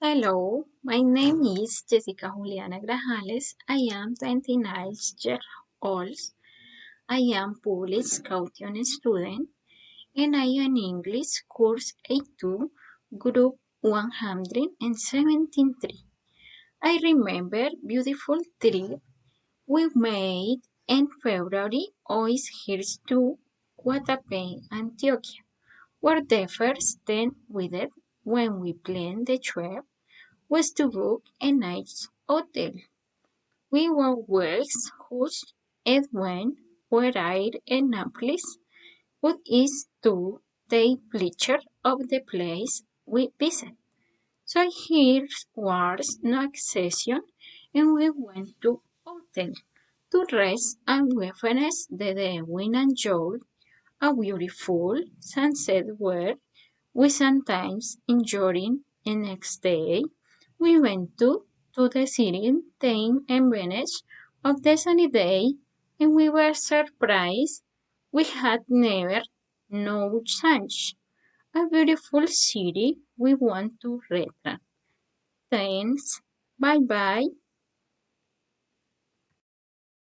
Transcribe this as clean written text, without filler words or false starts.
Hello, my name is Jessica Juliana Grajales. I am 29 years old. I am public caution student and I am English course A2 group 173. I remember beautiful trip we made in February is here to Guatapé, Antioquia, where the first 10 weather when we planned the trip was to book a nice hotel. We were Wells whose Edwin were in Naples, what is to take picture of the place we visit. So here was no exception and we went to hotel to rest and we finished the day we enjoyed a beautiful sunset where we sometimes enjoying the next day. We went to the city taking advantage of the sunny day and we were surprised we had never known such a beautiful city we want to return. Thanks. Bye bye.